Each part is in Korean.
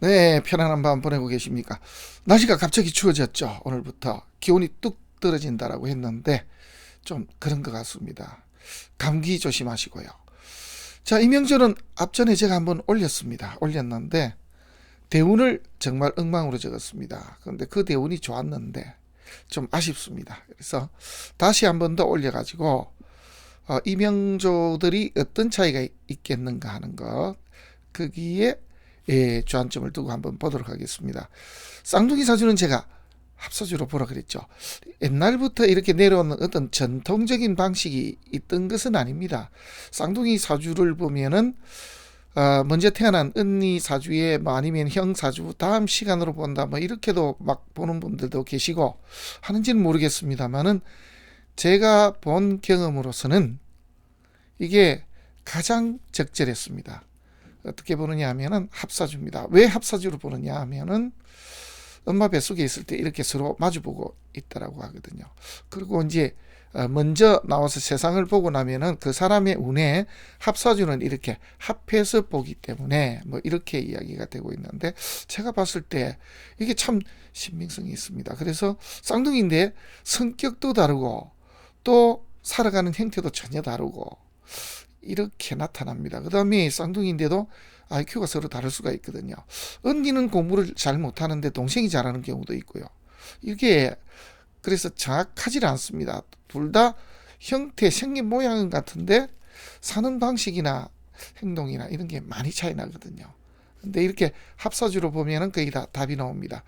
네, 편안한 밤 보내고 계십니까? 날씨가 갑자기 추워졌죠. 오늘부터 기온이 뚝 떨어진다라고 했는데 좀 그런 것 같습니다. 감기 조심하시고요. 자, 이명절은 앞전에 제가 한번 올렸는데 대운을 정말 엉망으로 적었습니다. 그런데 그 대운이 좋았는데 좀 아쉽습니다. 그래서 다시 한번 더 올려가지고 이명조들이 어떤 차이가 있겠는가 하는 것, 거기에 주안점을 두고 한번 보도록 하겠습니다. 쌍둥이 사주는 제가 합사주로 보라 그랬죠. 옛날부터 이렇게 내려오는 어떤 전통적인 방식이 있던 것은 아닙니다. 쌍둥이 사주를 보면은 먼저 태어난 언니 사주에 뭐 아니면 형 사주 다음 시간으로 본다 뭐 이렇게도 막 보는 분들도 계시고 하는지는 모르겠습니다만은 제가 본 경험으로서는 이게 가장 적절했습니다. 어떻게 보느냐 하면은 합사주입니다. 왜 합사주로 보느냐 하면은 엄마 뱃속에 있을 때 이렇게 서로 마주보고 있다라고 하거든요. 그리고 이제 먼저 나와서 세상을 보고 나면은 그 사람의 운에 합사주는 이렇게 합해서 보기 때문에 뭐 이렇게 이야기가 되고 있는데 제가 봤을 때 이게 참 신빙성이 있습니다. 그래서 쌍둥이인데 성격도 다르고 또 살아가는 형태도 전혀 다르고 이렇게 나타납니다. 그 다음에 쌍둥이인데도 IQ가 서로 다를 수가 있거든요. 언니는 공부를 잘 못하는데 동생이 잘하는 경우도 있고요. 이게 그래서 정확하지 않습니다. 둘 다 형태, 생긴 모양은 같은데 사는 방식이나 행동이나 이런 게 많이 차이 나거든요. 근데 이렇게 합사주로 보면은 거의 다 답이 나옵니다.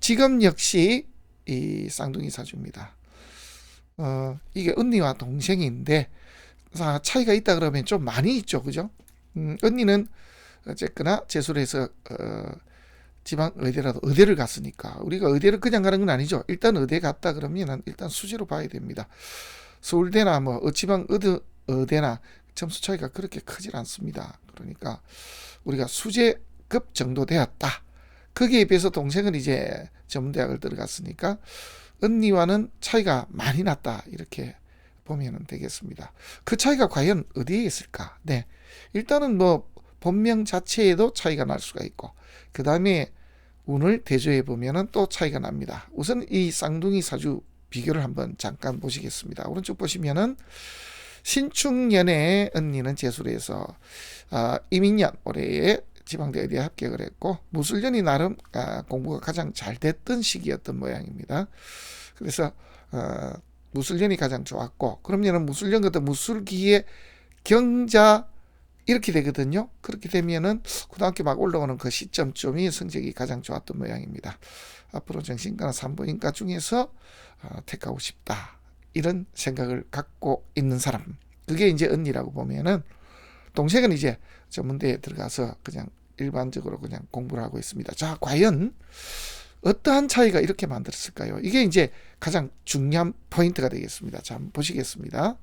지금 역시 이 쌍둥이 사주입니다. 이게 언니와 동생인데 차이가 있다 그러면 좀 많이 있죠, 그죠? 언니는 어쨌거나 재수를 해서 지방 의대라도 의대를 갔으니까 우리가 의대를 그냥 가는 건 아니죠. 일단 의대 갔다 그러면 일단 수시로 봐야 됩니다. 서울대나 뭐 지방 의대나 점수 차이가 그렇게 크질 않습니다. 그러니까 우리가 수재급 정도 되었다. 거기에 비해서 동생은 이제 전문대학을 들어갔으니까 언니와는 차이가 많이 났다. 이렇게 보면 되겠습니다. 그 차이가 과연 어디에 있을까? 네. 일단은 뭐 본명 자체에도 차이가 날 수가 있고 그 다음에 운을 대조해 보면은 또 차이가 납니다. 우선 이 쌍둥이 사주 비교를 한번 잠깐 보시겠습니다. 오른쪽 보시면은 신축년에 언니는 재수를 해서 이민년 올해에 지방대 의대에 합격을 했고 무술년이 나름 공부가 가장 잘 됐던 시기였던 모양입니다. 그래서 무술년이 가장 좋았고 그러면은 무술년 같은 무술기의 경자 이렇게 되거든요. 그렇게 되면은 고등학교 막 올라오는 그 시점쯤이 성적이 가장 좋았던 모양입니다. 앞으로 정신과나 산부인과 중에서 택하고 싶다. 이런 생각을 갖고 있는 사람. 그게 이제 언니라고 보면은 동생은 이제 전문대에 들어가서 그냥 일반적으로 그냥 공부를 하고 있습니다. 자, 과연 어떠한 차이가 이렇게 만들었을까요? 이게 이제 가장 중요한 포인트가 되겠습니다. 자, 한번 보시겠습니다.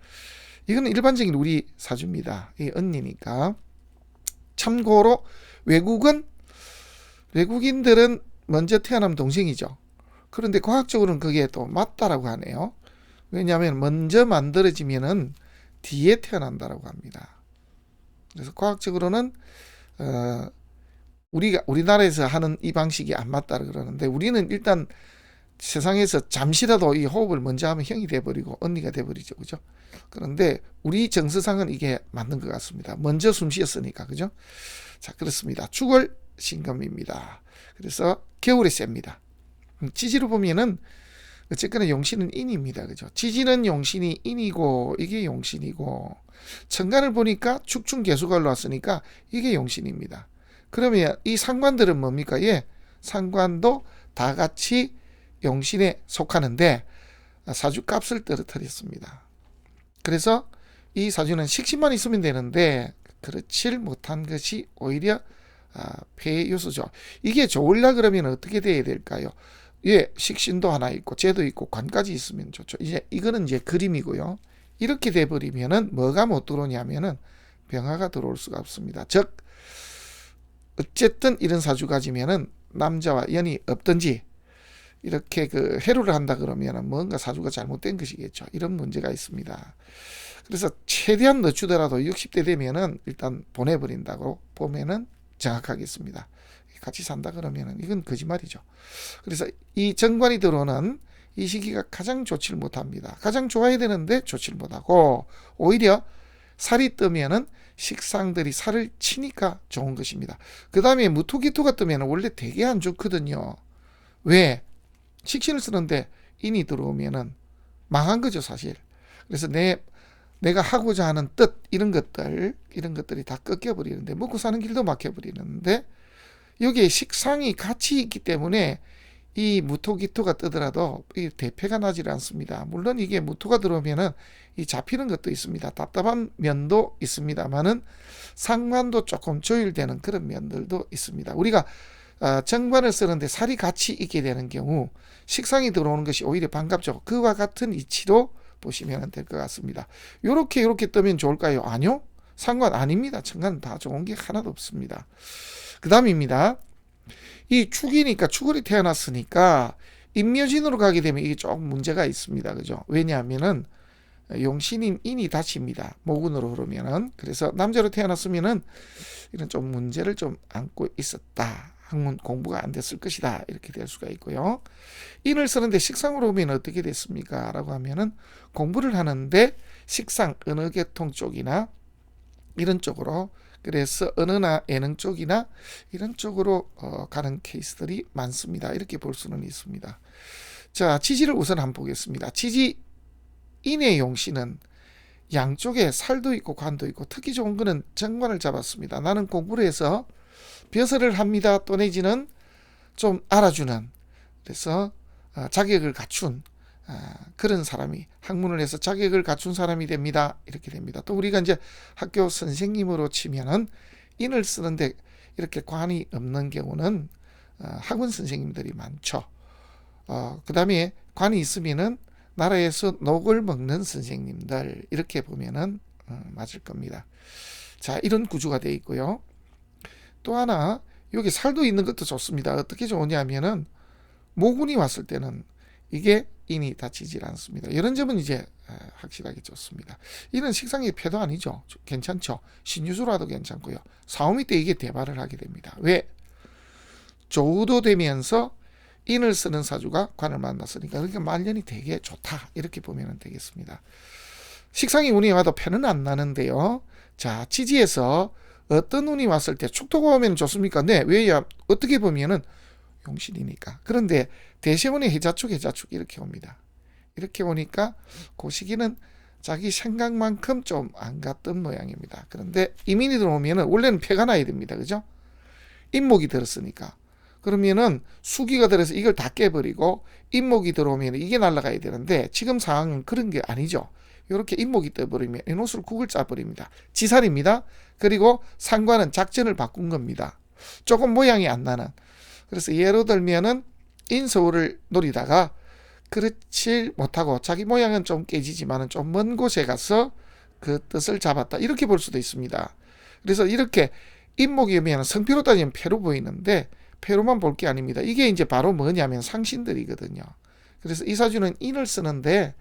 이거는 일반적인 우리 사주입니다. 이 언니니까. 참고로 외국인들은 먼저 태어나면 동생이죠. 그런데 과학적으로는 그게 또 맞다라고 하네요. 왜냐하면 먼저 만들어지면은 뒤에 태어난다라고 합니다. 그래서 과학적으로는 우리나라에서 하는 이 방식이 안 맞다 그러는데 우리는 일단 세상에서 잠시라도 이 호흡을 먼저 하면 형이 돼버리고 언니가 돼버리죠, 그죠? 그런데 우리 정서상은 이게 맞는 것 같습니다. 먼저 숨 쉬었으니까, 그죠? 자, 그렇습니다. 축월 신금입니다. 그래서 겨울에 셉니다. 지지로 보면은 어쨌거나 용신은 인입니다, 그죠? 지지는 용신이 인이고 이게 용신이고 천간을 보니까 축충계수가 올라왔으니까 이게 용신입니다. 그러면 이 상관들은 뭡니까? 예, 상관도 다 같이 용신에 속하는데 사주 값을 떨어뜨렸습니다. 그래서 이 사주는 식신만 있으면 되는데 그렇지 못한 것이 오히려 폐의 요소죠. 이게 좋으려 그러면 어떻게 돼야 될까요? 예, 식신도 하나 있고 재도 있고 관까지 있으면 좋죠. 이거는 이제 그림이고요. 이렇게 돼 버리면은 뭐가 못 들어오냐면은 병화가 들어올 수가 없습니다. 즉 어쨌든 이런 사주 가지면은 남자와 연이 없든지 이렇게 그 해로를 한다 그러면 뭔가 사주가 잘못된 것이겠죠. 이런 문제가 있습니다. 그래서 최대한 늦추더라도 60대 되면은 일단 보내버린다고 보면은 정확하겠습니다. 같이 산다 그러면 이건 거짓말이죠. 그래서 이 정관이 들어오는 이 시기가 가장 좋지를 못합니다. 가장 좋아야 되는데 좋지를 못하고 오히려 살이 뜨면은 식상들이 살을 치니까 좋은 것입니다. 그 다음에 무토기토가 뜨면 원래 되게 안 좋거든요. 왜? 식신을 쓰는데 인이 들어오면은 망한 거죠, 사실. 그래서 내가 하고자 하는 뜻 이런 것들이 다 꺾여 버리는데, 먹고 사는 길도 막혀 버리는데, 여기에 식상이 같이 있기 때문에 이 무토기토가 뜨더라도 이 대패가 나질 않습니다. 물론 이게 무토가 들어오면은 이 잡히는 것도 있습니다. 답답한 면도 있습니다만은 상관도 조금 조율되는 그런 면들도 있습니다. 우리가 정관을 쓰는데 살이 같이 있게 되는 경우 식상이 들어오는 것이 오히려 반갑죠. 그와 같은 이치로 보시면 될 것 같습니다. 요렇게 뜨면 좋을까요? 아니요. 상관 아닙니다. 정관은 다 좋은 게 하나도 없습니다. 그 다음입니다. 이 축이니까 축월이 태어났으니까 임묘진으로 가게 되면 이게 조금 문제가 있습니다. 그죠? 왜냐하면은 용신인 인이 닫힙니다. 모군으로 흐르면은. 그래서 남자로 태어났으면은 이런 좀 문제를 좀 안고 있었다. 학문 공부가 안 됐을 것이다. 이렇게 될 수가 있고요. 인을 쓰는데 식상으로 오면 어떻게 됐습니까? 라고 하면은 공부를 하는데 식상 어느 계통 쪽이나 이런 쪽으로, 그래서 언어나 예능 쪽이나 이런 쪽으로 가는 케이스들이 많습니다. 이렇게 볼 수는 있습니다. 자, 지지를 우선 한번 보겠습니다. 지지 인의 용신은 양쪽에 살도 있고 관도 있고, 특히 좋은 거는 정관을 잡았습니다. 나는 공부를 해서 벼슬을 합니다. 또 내지는 좀 알아주는, 그래서 자격을 갖춘 그런 사람이, 학문을 해서 자격을 갖춘 사람이 됩니다. 이렇게 됩니다. 또 우리가 이제 학교 선생님으로 치면은 인을 쓰는데 이렇게 관이 없는 경우는 학원 선생님들이 많죠. 그 다음에 관이 있으면은 나라에서 녹을 먹는 선생님들, 이렇게 보면은 맞을 겁니다. 자, 이런 구조가 되어 있고요. 또 하나, 여기 살도 있는 것도 좋습니다. 어떻게 좋으냐면은 모군이 왔을 때는 이게 인이 다치질 않습니다. 이런 점은 이제 확실하게 좋습니다. 이는 식상의 패도 아니죠. 괜찮죠. 신유수라도 괜찮고요. 사오미 때 이게 대발을 하게 됩니다. 왜? 조우도 되면서 인을 쓰는 사주가 관을 만났으니까, 그러니까 말년이 되게 좋다. 이렇게 보면 되겠습니다. 식상이 운이 와도 패는 안 나는데요. 자, 지지에서 어떤 운이 왔을 때 축토가 오면 좋습니까? 네. 왜냐? 어떻게 보면은 용신이니까. 그런데 대시운이 해자축 이렇게 옵니다. 이렇게 오니까 그 시기는 자기 생각만큼 좀 안 갔던 모양입니다. 그런데 이민이 들어오면은 원래는 패가 나야 됩니다. 그죠? 인목이 들었으니까. 그러면은 수기가 들어서 이걸 다 깨버리고 인목이 들어오면 이게 날아가야 되는데, 지금 상황은 그런 게 아니죠. 이렇게 인목이 떠버리면 인옷을 국을 짜버립니다. 지살입니다. 그리고 상관은 작전을 바꾼 겁니다. 조금 모양이 안 나는. 그래서 예로 들면은 인서울을 노리다가 그렇지 못하고 자기 모양은 좀 깨지지만은 좀 먼 곳에 가서 그 뜻을 잡았다. 이렇게 볼 수도 있습니다. 그래서 이렇게 인목이 오면 성패로 따지면 패로 보이는데, 패로만 볼 게 아닙니다. 이게 이제 바로 뭐냐면 상신들이거든요. 그래서 이 사주는 인을 쓰는데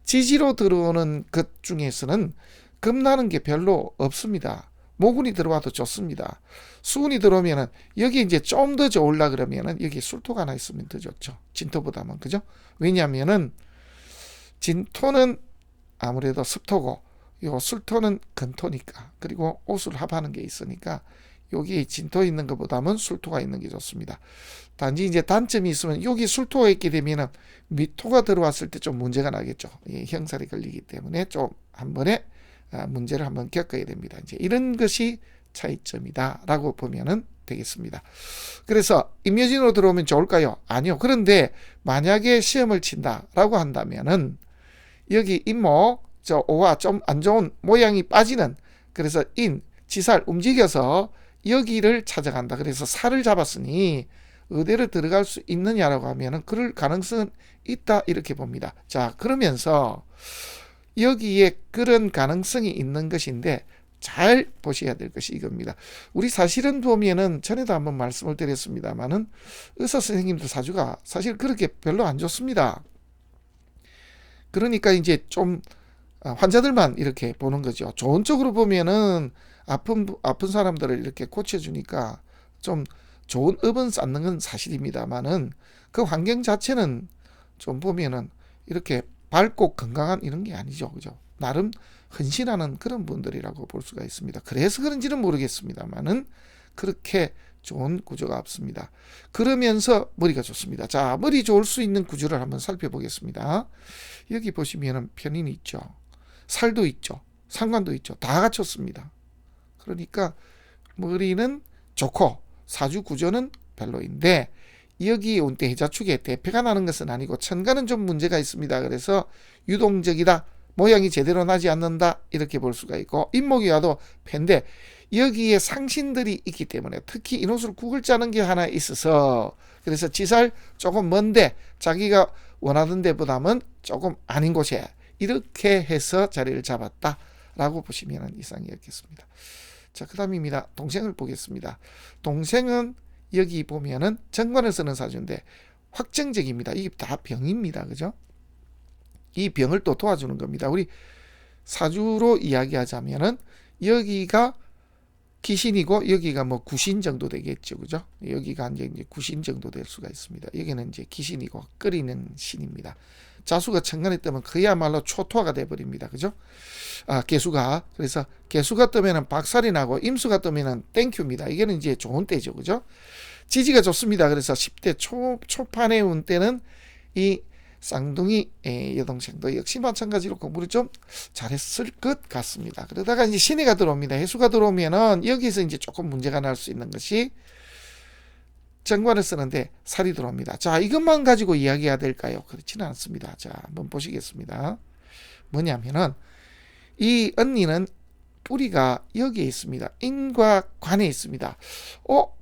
지지로 들어오는 것 중에서는 겁나는 게 별로 없습니다. 모군이 들어와도 좋습니다. 수운이 들어오면은 여기 이제 좀 더 좋으려 그러면은 여기 술토가 하나 있으면 더 좋죠. 진토보다는. 그죠? 왜냐면은 진토는 아무래도 습토고 요 술토는 금토니까, 그리고 옷을 합하는 게 있으니까 여기 진토 있는 것보다는 술토가 있는 게 좋습니다. 단지 이제 단점이 있으면 여기 술토가 있게 되면은 미토가 들어왔을 때 좀 문제가 나겠죠. 형살이 걸리기 때문에 좀 한 번에 문제를 한번 겪어야 됩니다. 이제 이런 것이 차이점이다라고 보면은 되겠습니다. 그래서 임묘진으로 들어오면 좋을까요? 아니요. 그런데 만약에 시험을 친다라고 한다면은 여기 임목 저 오와 좀 안 좋은 모양이 빠지는, 그래서 인 지살 움직여서 여기를 찾아간다. 그래서 살을 잡았으니 의대를 들어갈 수 있느냐라고 하면은 그럴 가능성은 있다, 이렇게 봅니다. 자, 그러면서 여기에 그런 가능성이 있는 것인데 잘 보셔야 될 것이 이겁니다. 우리 사실은 보면은 전에도 한번 말씀을 드렸습니다만은 의사 선생님들 사주가 사실 그렇게 별로 안 좋습니다. 그러니까 이제 좀 환자들만 이렇게 보는 거죠. 좋은 쪽으로 보면은 아픈 사람들을 이렇게 고쳐주니까 좀 좋은 업은 쌓는 건 사실입니다만은 그 환경 자체는 좀 보면은 이렇게 밝고 건강한 이런 게 아니죠. 그죠? 나름 헌신하는 그런 분들이라고 볼 수가 있습니다. 그래서 그런지는 모르겠습니다만은 그렇게 좋은 구조가 없습니다. 그러면서 머리가 좋습니다. 자, 머리 좋을 수 있는 구조를 한번 살펴보겠습니다. 여기 보시면은 편인이 있죠. 살도 있죠. 상관도 있죠. 다 갖췄습니다. 그러니까 머리는 좋고 사주 구조는 별로인데 여기 온때 해자축에 대패가 나는 것은 아니고 천간은 좀 문제가 있습니다. 그래서 유동적이다. 모양이 제대로 나지 않는다. 이렇게 볼 수가 있고 인목이 와도 패인데 여기에 상신들이 있기 때문에 특히 인호술 국을 짜는 게 하나 있어서 그래서 지살 조금 먼데 자기가 원하던 데보다는 조금 아닌 곳에 이렇게 해서 자리를 잡았다라고 보시면 이상이었겠습니다. 자, 그 다음입니다. 동생을 보겠습니다. 동생은 여기 보면은 정관을 쓰는 사주인데 확정적입니다. 이게 다 병입니다. 그죠? 이 병을 또 도와주는 겁니다. 우리 사주로 이야기하자면은 여기가 기신이고 여기가 뭐 구신 정도 되겠죠. 그죠? 여기가 이제 구신 정도 될 수가 있습니다. 여기는 이제 기신이고 끓이는 신입니다. 자수가 천간에 뜨면 그야말로 초토화가 돼버립니다. 그죠? 개수가. 그래서 개수가 뜨면은 박살이 나고 임수가 뜨면은 땡큐입니다. 이게는 이제 좋은 때죠. 그죠? 지지가 좋습니다. 그래서 10대 초반에 온 때는 이 쌍둥이 여동생도 역시 마찬가지로 공부를 좀 잘했을 것 같습니다. 그러다가 이제 신해가 들어옵니다. 해수가 들어오면은 여기서 이제 조금 문제가 날 수 있는 것이 정관을 쓰는데 살이 들어옵니다. 자, 이것만 가지고 이야기해야 될까요? 그렇지는 않습니다. 자, 한번 보시겠습니다. 뭐냐면은 이 언니는 뿌리가 여기에 있습니다. 인과 관에 있습니다.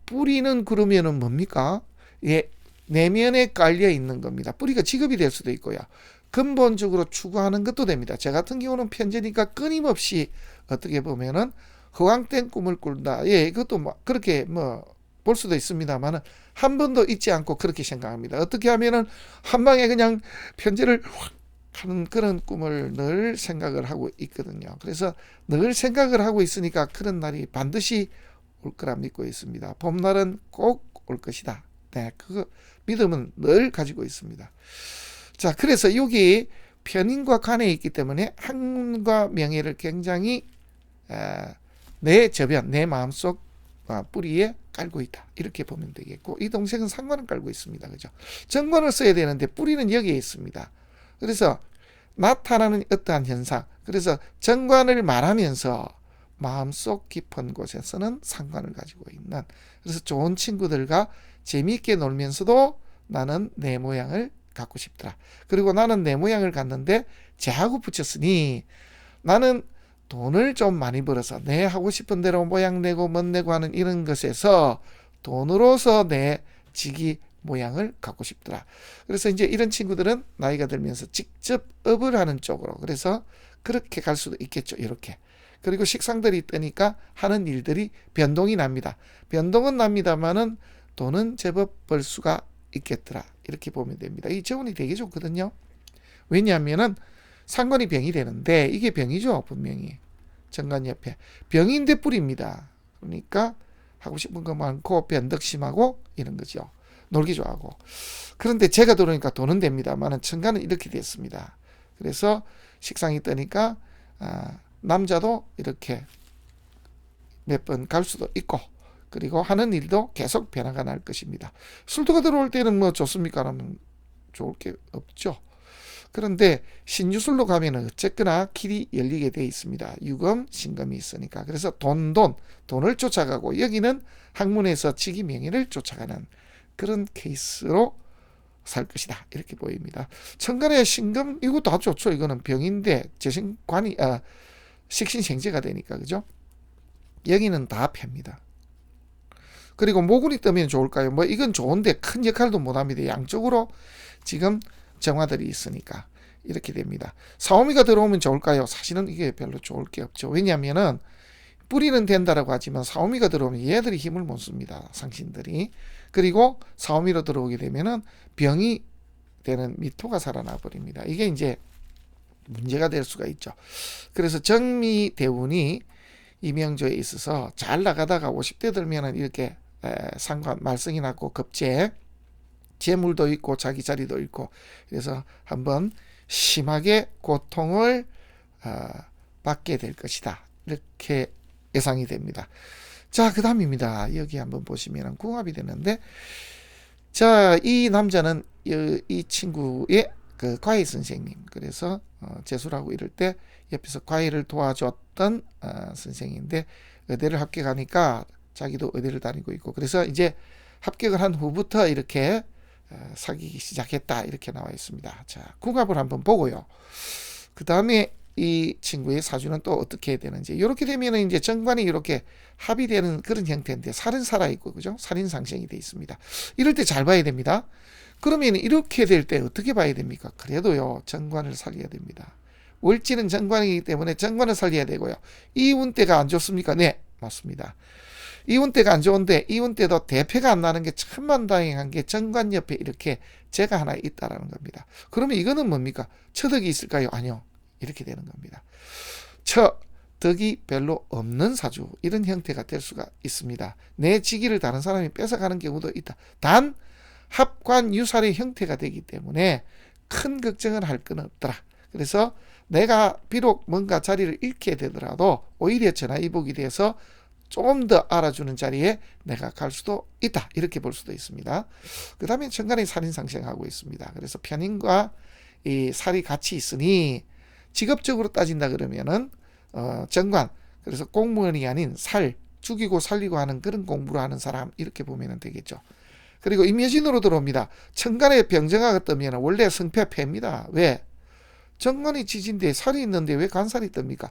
뿌리는 그러면은 뭡니까? 예, 내면에 깔려 있는 겁니다. 뿌리가 직업이 될 수도 있고요. 근본적으로 추구하는 것도 됩니다. 제 같은 경우는 편제니까 끊임없이 어떻게 보면은 허황된 꿈을 꾼다. 예, 이것도 뭐 그렇게 뭐 볼 수도 있습니다만은 한 번도 잊지 않고 그렇게 생각합니다. 어떻게 하면은 한 방에 그냥 편제를 하는 그런 꿈을 늘 생각을 하고 있거든요. 그래서 늘 생각을 하고 있으니까 그런 날이 반드시 올 거라 믿고 있습니다. 봄날은 꼭 올 것이다. 네, 그 믿음은 늘 가지고 있습니다. 자, 그래서 여기 편인과 간에 있기 때문에 학문과 명예를 굉장히 내 저변, 내 마음속 뿌리에 깔고 있다. 이렇게 보면 되겠고 이 동생은 상관을 깔고 있습니다. 그죠? 정관을 써야 되는데 뿌리는 여기에 있습니다. 그래서 나타나는 어떠한 현상, 그래서 정관을 말하면서 마음속 깊은 곳에서는 상관을 가지고 있는, 그래서 좋은 친구들과 재미있게 놀면서도 나는 내 모양을 갖고 싶더라. 그리고 나는 내 모양을 갖는데 제하고 붙였으니 나는 돈을 좀 많이 벌어서 내 하고 싶은 대로 모양 내고 멋 내고 하는 이런 것에서 돈으로서 내 직위 모양을 갖고 싶더라. 그래서 이제 이런 친구들은 나이가 들면서 직접 업을 하는 쪽으로, 그래서 그렇게 갈 수도 있겠죠. 이렇게. 그리고 식상들이 뜨니까 하는 일들이 변동이 납니다. 변동은 납니다만은 돈은 제법 벌 수가 있겠더라. 이렇게 보면 됩니다. 이 재운이 되게 좋거든요. 왜냐하면은 상관이 병이 되는데 이게 병이죠. 분명히. 정관 옆에. 병인데 뿌리입니다. 그러니까 하고 싶은 거 많고 변덕심하고 이런 거죠. 놀기 좋아하고. 그런데 제가 들어오니까 돈은 됩니다만은 천간은 이렇게 됐습니다. 그래서 식상이 뜨니까 남자도 이렇게 몇 번 갈 수도 있고, 그리고 하는 일도 계속 변화가 날 것입니다. 술도가 들어올 때는 뭐 좋습니까? 라면 좋을 게 없죠. 그런데 신유술로 가면은 어쨌거나 길이 열리게 돼 있습니다. 유금, 신금이 있으니까. 그래서 돈을 쫓아가고, 여기는 학문에서 직위 명예를 쫓아가는 그런 케이스로 살 것이다. 이렇게 보입니다. 천간에 신금, 이거 다 좋죠. 이거는 병인데 재신관이 식신생제가 되니까, 그죠? 여기는 다 패입니다. 그리고 모군이 뜨면 좋을까요? 뭐 이건 좋은데 큰 역할도 못합니다. 양쪽으로 지금 정화들이 있으니까 이렇게 됩니다. 사오미가 들어오면 좋을까요? 사실은 이게 별로 좋을 게 없죠. 왜냐하면은 뿌리는 된다라고 하지만 사오미가 들어오면 얘들이 힘을 못 씁니다. 상신들이. 그리고 사오미로 들어오게 되면은 병이 되는 미토가 살아나 버립니다. 이게 이제 문제가 될 수가 있죠. 그래서 정미대운이 이명조에 있어서 잘 나가다가 50대 들면은 이렇게 상관 말썽이 났고 급제 재물도 있고 자기 자리도 있고 그래서 한번 심하게 고통을 받게 될 것이다. 이렇게 예상이 됩니다. 자, 그 다음입니다. 여기 한번 보시면 궁합이 되는데 자, 이 남자는 이 친구의 그 과외 선생님 그래서 재수라고 이럴 때 옆에서 과외를 도와줬던 선생인데 의대를 합격하니까 자기도 의대를 다니고 있고 그래서 이제 합격을 한 후부터 이렇게 사귀기 시작했다 이렇게 나와 있습니다. 자, 궁합을 한번 보고요. 그 다음에 이 친구의 사주는 또 어떻게 해야 되는지 이렇게 되면 이제 정관이 이렇게 합의되는 그런 형태인데 살은 살아있고 그죠? 살인 상생이 되어 있습니다. 이럴 때 잘 봐야 됩니다. 그러면 이렇게 될 때 어떻게 봐야 됩니까? 그래도요 정관을 살려야 됩니다. 월지는 정관이기 때문에 정관을 살려야 되고요. 이운때가 안 좋습니까? 네, 맞습니다. 이운때가 안 좋은데 이운때도 대패가 안 나는 게 천만다행한 게 정관 옆에 이렇게 재가 하나 있다라는 겁니다. 그러면 이거는 뭡니까? 처덕이 있을까요? 아니요. 이렇게 되는 겁니다. 덕이 별로 없는 사주 이런 형태가 될 수가 있습니다. 내 직위를 다른 사람이 뺏어가는 경우도 있다. 단 합관유살의 형태가 되기 때문에 큰 걱정을 할 건 없더라. 그래서 내가 비록 뭔가 자리를 잃게 되더라도 오히려 전화위복이 돼서 좀 더 알아주는 자리에 내가 갈 수도 있다. 이렇게 볼 수도 있습니다. 그 다음에 천간에 살인상생하고 있습니다. 그래서 편인과 이 살이 같이 있으니 직업적으로 따진다 그러면은 정관 그래서 공무원이 아닌 죽이고 살리고 하는 그런 공부를 하는 사람 이렇게 보면 되겠죠. 그리고 임여진으로 들어옵니다. 천간에 병정화가 뜨면 원래 성패패입니다. 왜? 정관이 지진데 살이 있는데 왜 간살이 뜹니까?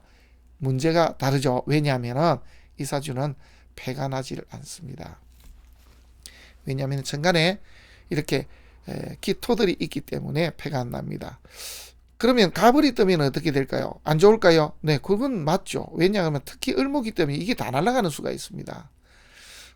문제가 다르죠. 왜냐하면 이 사주는 패가 나지를 않습니다. 왜냐하면 천간에 이렇게 기토들이 있기 때문에 패가 안 납니다. 그러면 가불이 뜨면 어떻게 될까요? 안 좋을까요? 네, 그건 맞죠. 왜냐하면 특히 을목이 뜨면 이게 다 날아가는 수가 있습니다.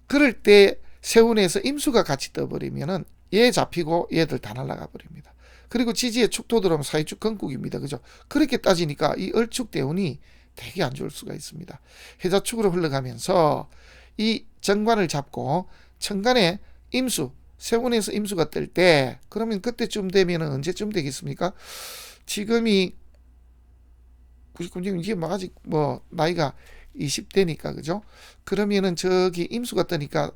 그럴 때 세운에서 임수가 같이 떠버리면은 얘 잡히고 얘들 다 날아가 버립니다. 그리고 지지에 축토 들어오면 사이축 건국입니다. 그죠? 그렇게 따지니까 이 을축 대운이 되게 안 좋을 수가 있습니다. 해자축으로 흘러가면서 이 정관을 잡고 천간에 임수, 세운에서 임수가 뜰 때 그러면 그때쯤 되면 언제쯤 되겠습니까? 지금이 99년 이제 뭐 아직 뭐 나이가 20대니까 그죠? 그러면은 저기 임수가 뜨니까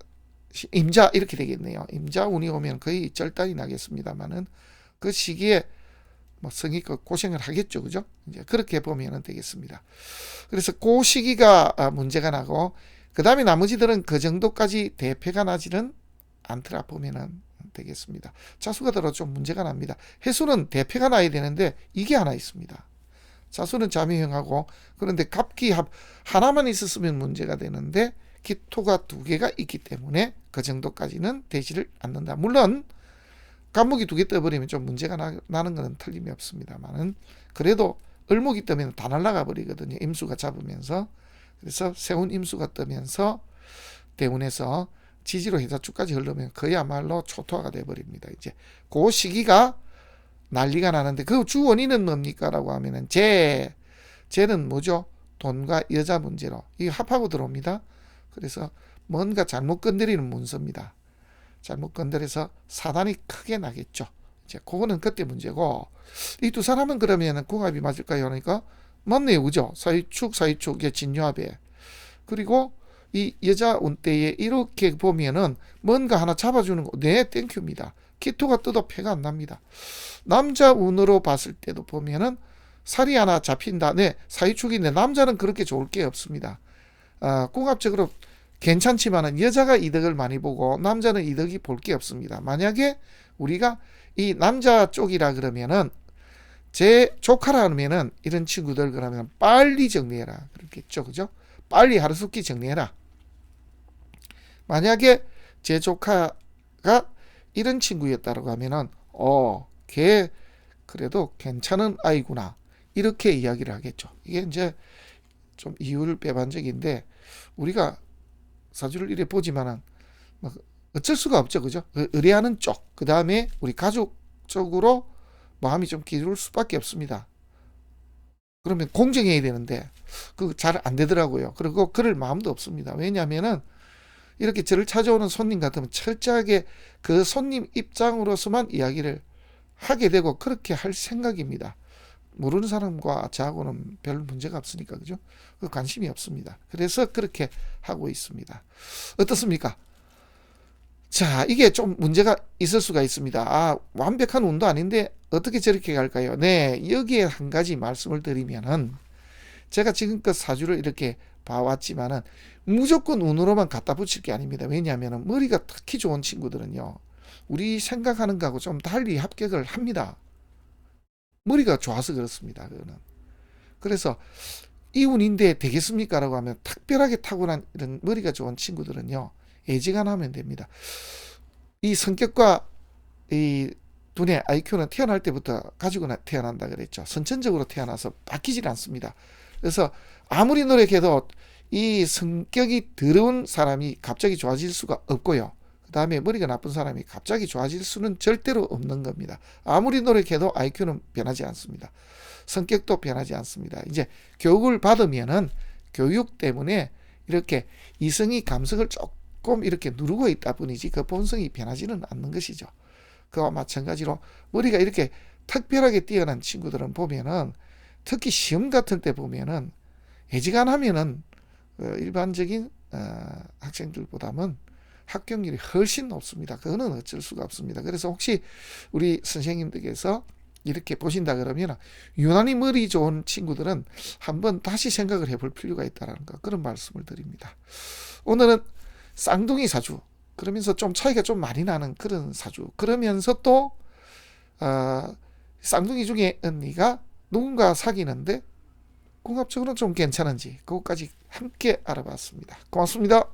임자 이렇게 되겠네요. 임자 운이 오면 거의 절단이 나겠습니다만은 그 시기에 뭐 성의껏 고생을 하겠죠, 그죠? 이제 그렇게 보면 되겠습니다. 그래서 그 시기가 문제가 나고 그 다음에 나머지들은 그 정도까지 대패가 나지는 않더라 보면은 되겠습니다. 자수가 들어 좀 문제가 납니다. 해수는 대패가 나야 되는데 이게 하나 있습니다. 자수는 자매형하고 그런데 갑기합 하나만 있었으면 문제가 되는데 기토가 두 개가 있기 때문에 그 정도까지는 되지를 않는다. 물론 간목이 두 개 떠버리면 좀 문제가 나는 것은 틀림이 없습니다만은 그래도 을목이 뜨면 다 날아가 버리거든요. 임수가 잡으면서. 그래서 세운 임수가 뜨면서 대운에서 지지로 해자축까지 흐르면 그야말로 초토화가 돼버립니다. 이제 그 시기가 난리가 나는데 그 주 원인은 뭡니까? 라고 하면은 쟤는 뭐죠? 돈과 여자 문제로 이게 합하고 들어옵니다. 그래서 뭔가 잘못 건드리는 문서입니다. 잘못 건드려서 사단이 크게 나겠죠. 이제 그거는 그때 문제고 이 두 사람은 그러면은 궁합이 맞을까요? 그러니까 맞네요, 그죠? 사이축의 진요합에 그리고 이 여자 운때에 이렇게 보면은 뭔가 하나 잡아주는 거, 네, 땡큐입니다. 기토가 떠도 패가 안 납니다. 남자 운으로 봤을 때도 보면은 살이 하나 잡힌다. 네, 사이축인데 남자는 그렇게 좋을 게 없습니다. 궁합적으로 괜찮지만은 여자가 이득을 많이 보고 남자는 이득이 볼 게 없습니다. 만약에 우리가 이 남자 쪽이라 그러면은 제 조카라 하면은 이런 친구들 그러면 빨리 정리해라 그렇겠죠, 그죠? 빨리 하루속히 정리해라. 만약에 제 조카가 이런 친구였다고 하면은 걔 그래도 괜찮은 아이구나 이렇게 이야기를 하겠죠. 이게 이제 좀 이율배반적인데 우리가 사주를 이래 보지만은 어쩔 수가 없죠, 그죠? 의뢰하는 쪽, 그 다음에 우리 가족 쪽으로 마음이 좀 기울 수밖에 없습니다. 그러면 공정해야 되는데 그 잘 안 되더라고요. 그리고 그럴 마음도 없습니다. 왜냐하면은 이렇게 저를 찾아오는 손님 같으면 철저하게 그 손님 입장으로서만 이야기를 하게 되고 그렇게 할 생각입니다. 모르는 사람과 저하고는 별 문제가 없으니까, 그죠? 그 관심이 없습니다. 그래서 그렇게 하고 있습니다. 어떻습니까? 자, 이게 좀 문제가 있을 수가 있습니다. 아, 완벽한 운도 아닌데 어떻게 저렇게 갈까요? 네, 여기에 한 가지 말씀을 드리면은 제가 지금껏 사주를 이렇게 봐왔지만은 무조건 운으로만 갖다 붙일 게 아닙니다. 왜냐하면 머리가 특히 좋은 친구들은요, 우리 생각하는 거하고 좀 달리 합격을 합니다. 머리가 좋아서 그렇습니다. 그거는. 그래서 이 운인데 되겠습니까? 라고 하면 특별하게 타고난 이런 머리가 좋은 친구들은요, 애지간하면 됩니다. 이 성격과 이 두뇌 IQ는 태어날 때부터 가지고 태어난다 그랬죠. 선천적으로 태어나서 바뀌질 않습니다. 그래서 아무리 노력해도 이 성격이 더러운 사람이 갑자기 좋아질 수가 없고요. 그 다음에 머리가 나쁜 사람이 갑자기 좋아질 수는 절대로 없는 겁니다. 아무리 노력해도 IQ는 변하지 않습니다. 성격도 변하지 않습니다. 이제 교육을 받으면은 교육 때문에 이렇게 이성이 감성을 조금 이렇게 누르고 있다 뿐이지 그 본성이 변하지는 않는 것이죠. 그와 마찬가지로 머리가 이렇게 특별하게 뛰어난 친구들은 보면은 특히 시험 같은 때 보면은 애지간하면은 일반적인 학생들보다는 합격률이 훨씬 높습니다. 그거는 어쩔 수가 없습니다. 그래서 혹시 우리 선생님들께서 이렇게 보신다 그러면 유난히 머리 좋은 친구들은 한번 다시 생각을 해볼 필요가 있다는 거, 그런 말씀을 드립니다. 오늘은 쌍둥이 사주, 그러면서 좀 차이가 좀 많이 나는 그런 사주, 그러면서 또 쌍둥이 중에 언니가 누군가 사귀는데 궁합적으로는 좀 괜찮은지 그것까지 함께 알아봤습니다. 고맙습니다.